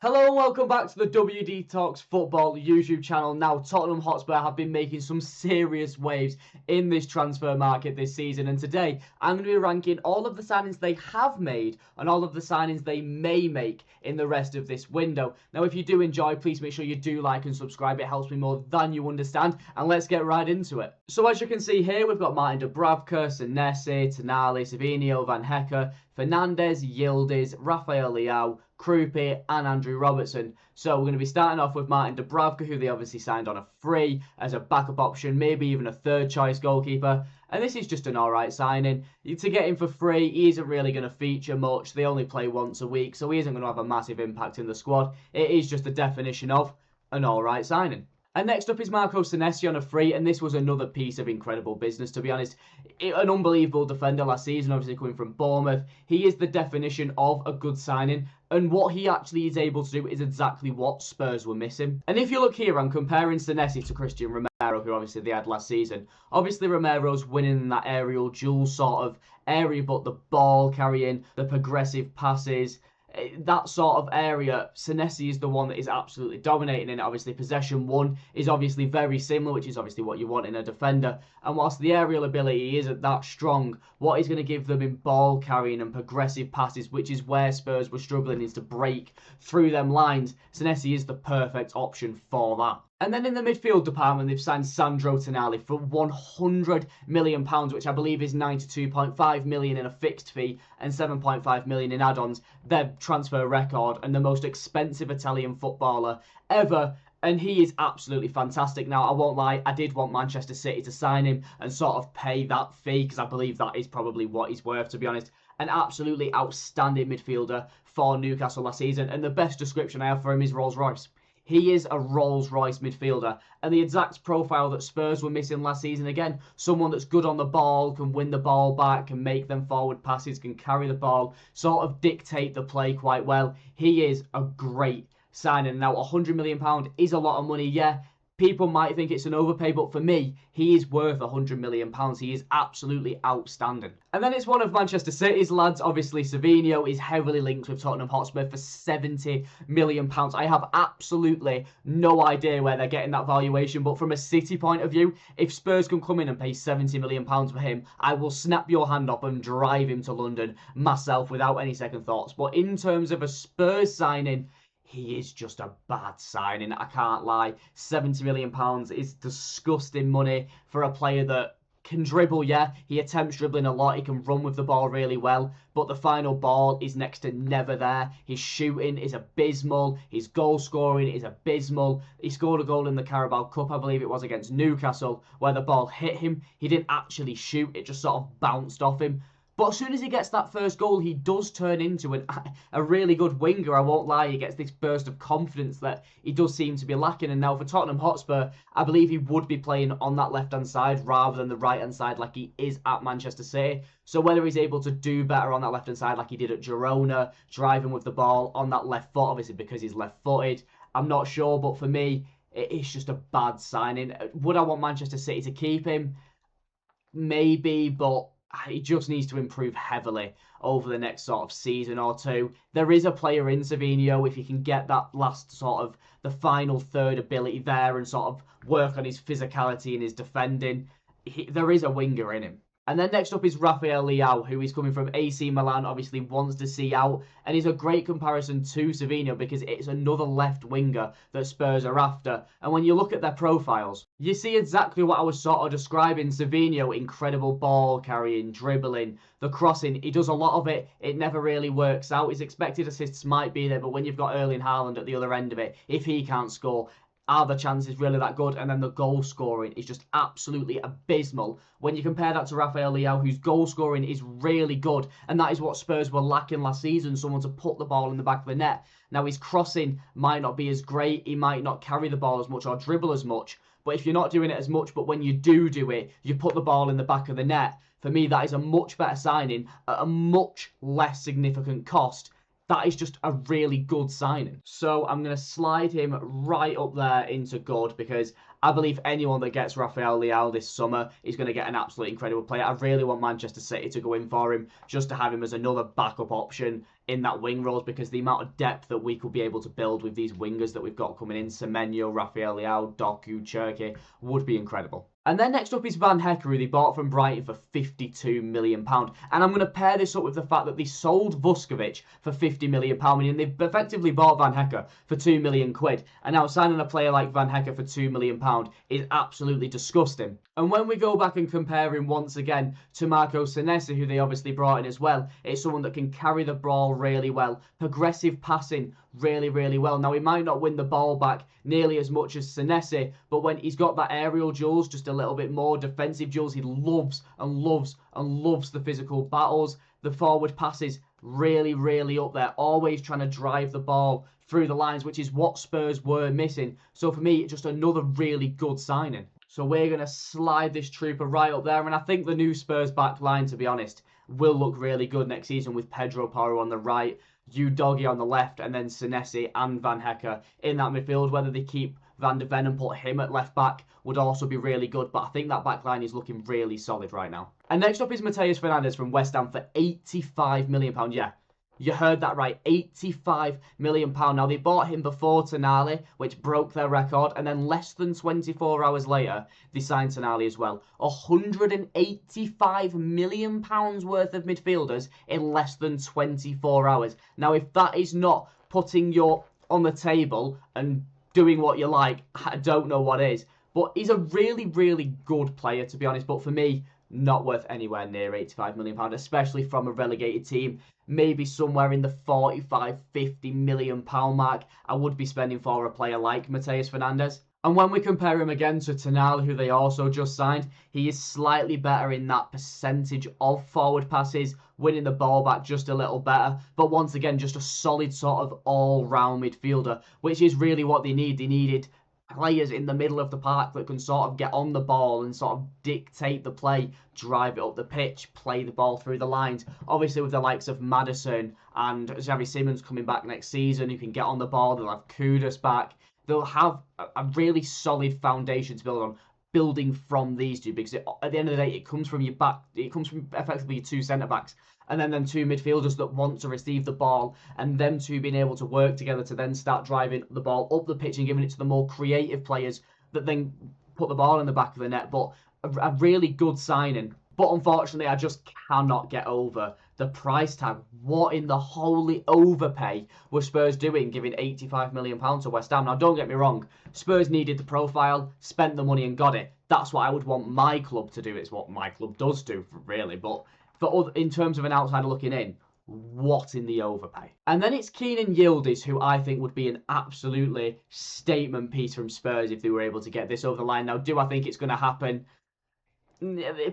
Hello and welcome back to the WD Talks Football YouTube channel. Now, Tottenham Hotspur have been making some serious waves in this transfer market this season, and today I'm going to be ranking all of the signings they have made and all of the signings they may make in the rest of this window. Now, if you do enjoy, please make sure you do like and subscribe. It helps me more than you understand, and let's get right into it. So as you can see here, we've got Martin Dubravka, Senesi, Tonali, Savinho, Van Hecke, Fernandez, Yildiz, Rafael Leao, Krupe and Andrew Robertson. So we're going to be starting off with Martin Dubravka, who they obviously signed on a free as a backup option, maybe even a third choice goalkeeper. And this is just an alright signing. To get him for free, he isn't really going to feature much. They only play once a week, so he isn't going to have a massive impact in the squad. It is just the definition of an alright signing. And next up is Marco Senesi on a free, and this was another piece of incredible business, to be honest. An unbelievable defender last season, obviously coming from Bournemouth. He is the definition of a good signing, and what he actually is able to do is exactly what Spurs were missing. And if you look here, I'm comparing Senesi to Christian Romero, who obviously they had last season. Obviously, Romero's winning in that aerial duel sort of area, but the ball carrying, the progressive passes, that sort of area, Senesi is the one that is absolutely dominating in it. Obviously, possession one is obviously very similar, which is obviously what you want in a defender. And whilst the aerial ability isn't that strong, what he's going to give them in ball carrying and progressive passes, which is where Spurs were struggling, is to break through them lines. Senesi is the perfect option for that. And then in the midfield department, they've signed Sandro Tonali for £100 million, which I believe is £92.5 million in a fixed fee and £7.5 million in add-ons. Their transfer record and the most expensive Italian footballer ever. And he is absolutely fantastic. Now, I won't lie, I did want Manchester City to sign him and sort of pay that fee, because I believe that is probably what he's worth, to be honest. An absolutely outstanding midfielder for Newcastle last season. And the best description I have for him is Rolls-Royce. He is a Rolls-Royce midfielder, and the exact profile that Spurs were missing last season. Again, someone that's good on the ball, can win the ball back, can make them forward passes, can carry the ball, sort of dictate the play quite well. He is a great signing. Now, £100 million is a lot of money, yeah. People might think it's an overpay, but for me, he is worth £100 million. He is absolutely outstanding. And then it's one of Manchester City's lads. Obviously, Savinho is heavily linked with Tottenham Hotspur for £70 million. I have absolutely no idea where they're getting that valuation, but from a City point of view, if Spurs can come in and pay £70 million for him, I will snap your hand up and drive him to London myself without any second thoughts. But in terms of a Spurs signing, he is just a bad signing, I can't lie. £70 million is disgusting money for a player that can dribble, yeah. He attempts dribbling a lot, he can run with the ball really well, but the final ball is next to never there. His shooting is abysmal, his goal scoring is abysmal. He scored a goal in the Carabao Cup, I believe it was, against Newcastle, where the ball hit him. He didn't actually shoot, it just sort of bounced off him. But as soon as he gets that first goal, he does turn into a really good winger, I won't lie. He gets this burst of confidence that he does seem to be lacking. And now for Tottenham Hotspur, I believe he would be playing on that left-hand side rather than the right-hand side like he is at Manchester City. So whether he's able to do better on that left-hand side like he did at Girona, driving with the ball on that left foot, obviously because he's left-footed, I'm not sure. But for me, it is just a bad signing. Would I want Manchester City to keep him? Maybe, but he just needs to improve heavily over the next sort of season or two. There is a player in Savinho, if he can get that last sort of the final third ability there and sort of work on his physicality and his defending, there is a winger in him. And then next up is Rafael Leao, who is coming from AC Milan, obviously wants to see out, and is a great comparison to Savinho because it's another left winger that Spurs are after. And when you look at their profiles, you see exactly what I was sort of describing. Savinho, incredible ball carrying, dribbling, the crossing, he does a lot of it, it never really works out. His expected assists might be there, but when you've got Erling Haaland at the other end of it, if he can't score, are the chances really that good? And then the goal scoring is just absolutely abysmal. When you compare that to Rafael Leao, whose goal scoring is really good, and that is what Spurs were lacking last season, someone to put the ball in the back of the net. Now, his crossing might not be as great, he might not carry the ball as much or dribble as much, but if you're not doing it as much, but when you do it, you put the ball in the back of the net, for me, that is a much better signing at a much less significant cost. That is just a really good signing. So I'm going to slide him right up there into good, because I believe anyone that gets Rafael Leao this summer is going to get an absolutely incredible player. I really want Manchester City to go in for him, just to have him as another backup option in that wing roles, because the amount of depth that we could be able to build with these wingers that we've got coming in, Semenyo, Rafael Leao, Doku, Hecke, would be incredible. And then next up is Van Hecke, who they bought from Brighton for £52 million. And I'm going to pair this up with the fact that they sold Vuskovic for £50 million, and they've effectively bought Van Hecke for £2 million. And now signing a player like Van Hecke for £2 million is absolutely disgusting. And when we go back and compare him once again to Marco Senesi, who they obviously brought in as well, it's someone that can carry the ball really well, progressive passing really, really well. Now, he might not win the ball back nearly as much as Senesi, but when he's got that aerial duels, just a little bit more defensive duels, he loves and loves and loves the physical battles. The forward passes really, really up there, always trying to drive the ball through the lines, which is what Spurs were missing. So for me, just another really good signing. So we're going to slide this trooper right up there, and I think the new Spurs back line, to be honest, will look really good next season with Pedro Porro on the right, Udogie on the left, and then Senesi and Van Hecke in that midfield. Whether they keep Van de Ven and put him at left back would also be really good, but I think that back line is looking really solid right now. And next up is Matheus Fernandes from West Ham for £85 million. Yeah, you heard that right, £85 million. Now, they bought him before Tonali, which broke their record, and then less than 24 hours later, they signed Tonali as well. £185 million worth of midfielders in less than 24 hours. Now, if that is not putting you on the table and doing what you like, I don't know what is. But he's a really, really good player, to be honest. But for me, not worth anywhere near £85 million, especially from a relegated team. Maybe somewhere in the £45-50 million mark I would be spending for a player like Matheus Fernandes. And when we compare him again to Tonali, who they also just signed, he is slightly better in that percentage of forward passes, winning the ball back just a little better. But once again, just a solid sort of all-round midfielder, which is really what they need. They needed players in the middle of the park that can sort of get on the ball and sort of dictate the play, drive it up the pitch, play the ball through the lines. Obviously, with the likes of Maddison and Xavi Simons coming back next season, who can get on the ball, they'll have Kudus back. They'll have a really solid foundation to build on, building from these two, because at the end of the day, it comes from your back. It comes from effectively your two centre backs, and then them two midfielders that want to receive the ball, and them two being able to work together to then start driving the ball up the pitch and giving it to the more creative players that then put the ball in the back of the net. But a really good signing. But unfortunately, I just cannot get over the price tag. What in the holy overpay were Spurs doing, giving £85 million to West Ham? Now, don't get me wrong. Spurs needed the profile, spent the money and got it. That's what I would want my club to do. It's what my club does do, really. But in terms of an outsider looking in, what in the overpay? And then it's Kenan Yildiz, who I think would be an absolutely statement piece from Spurs if they were able to get this over the line. Now, do I think it's going to happen?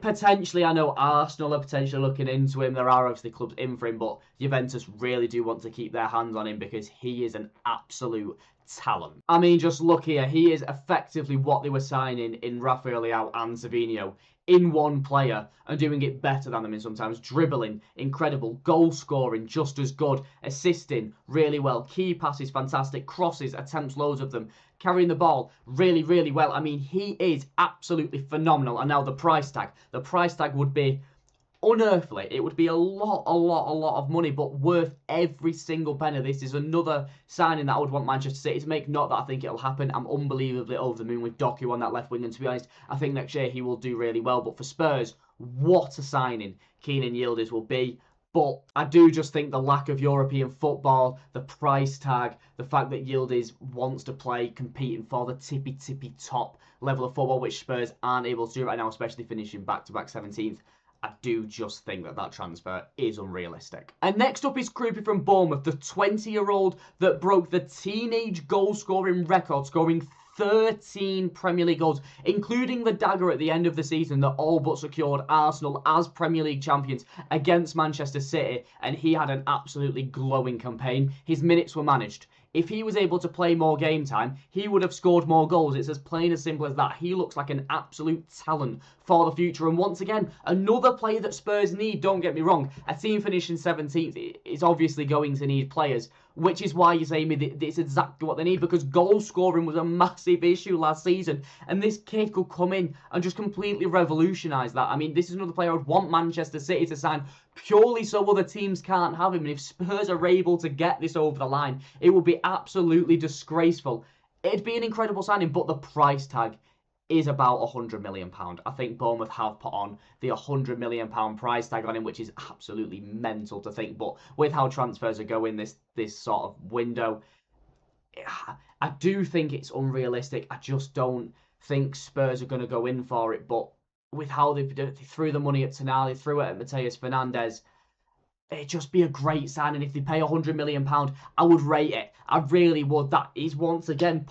Potentially. I know Arsenal are potentially looking into him. There are obviously clubs in for him, but Juventus really do want to keep their hands on him because he is an absolute talent. I mean, just look here. He is effectively what they were signing in Rafael Leao and Savinho in one player, and doing it better than them in sometimes. Dribbling, incredible. Goal scoring, just as good. Assisting, really well. Key passes, fantastic. Crosses, attempts loads of them. Carrying the ball really, really well. I mean, he is absolutely phenomenal. And now the price tag. The price tag would be unearthly. It would be a lot of money, but worth every single penny. This is another signing that I would want Manchester City to make. Not that I think it'll happen. I'm unbelievably over the moon with Doku on that left wing, and to be honest, I think next year he will do really well. But for Spurs, what a signing Kenan Yildiz will be. But I do just think the lack of European football, the price tag, the fact that Yildiz wants to play competing for the tippy top level of football, which Spurs aren't able to do right now, especially finishing back-to-back 17th. I do just think that transfer is unrealistic. And next up is Krupi from Bournemouth, the 20-year-old that broke the teenage goal-scoring record, scoring 13 Premier League goals, including the dagger at the end of the season that all but secured Arsenal as Premier League champions against Manchester City, and he had an absolutely glowing campaign. His minutes were managed. If he was able to play more game time, he would have scored more goals. It's as plain as simple as that. He looks like an absolute talent for the future. And once again, another player that Spurs need, don't get me wrong. A team finishing 17th is obviously going to need players, which is why you're saying that it's exactly what they need, because goal scoring was a massive issue last season. And this kid could come in and just completely revolutionise that. I mean, this is another player I would want Manchester City to sign purely so other teams can't have him. And if Spurs are able to get this over the line, it would be absolutely disgraceful. It'd be an incredible signing, but the price tag is about £100 million. I think Bournemouth have put on the £100 million price tag on him, which is absolutely mental to think. But with how transfers are going this sort of window, I do think it's unrealistic. I just don't think Spurs are going to go in for it. But with how they threw the money at Tonali, threw it at Mateus Fernandes, it'd just be a great signing. If they pay £100 million, I would rate it. I really would. That is once again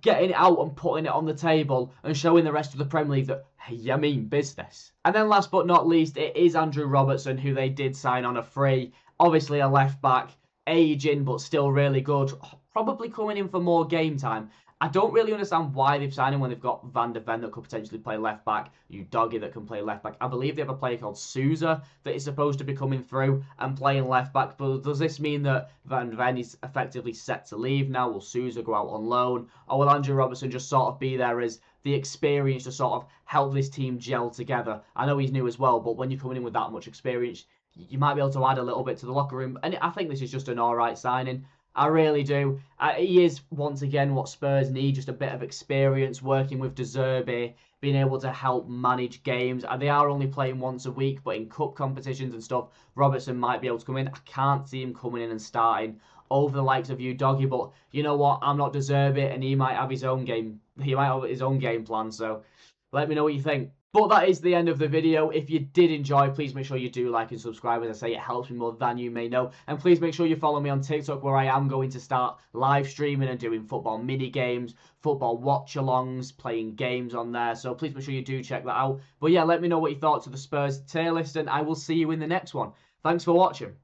getting it out and putting it on the table and showing the rest of the Premier League that, hey, you mean business. And then last but not least, it is Andrew Robertson, who they did sign on a free. Obviously a left back, aging but still really good. Probably coming in for more game time. I don't really understand why they've signed him when they've got Van de Ven that could potentially play left back, Udogie that can play left back. I believe they have a player called Souza that is supposed to be coming through and playing left back. But does this mean that Van de Ven is effectively set to leave now? Will Souza go out on loan? Or will Andrew Robertson just sort of be there as the experience to sort of help this team gel together? I know he's new as well, but when you're coming in with that much experience, you might be able to add a little bit to the locker room. And I think this is just an alright signing. I really do. He is, once again, what Spurs need, just a bit of experience, working with De Zerbi, being able to help manage games. They are only playing once a week, but in cup competitions and stuff, Robertson might be able to come in. I can't see him coming in and starting over the likes of Udogie, but you know what? I'm not De Zerbi, and he might have his own game. He might have his own game plan, so let me know what you think. But that is the end of the video. If you did enjoy, please make sure you do like and subscribe. As I say, it helps me more than you may know. And please make sure you follow me on TikTok, where I am going to start live streaming and doing football mini games, football watch-alongs, playing games on there. So please make sure you do check that out. But yeah, let me know what you thought to the Spurs tier list, and I will see you in the next one. Thanks for watching.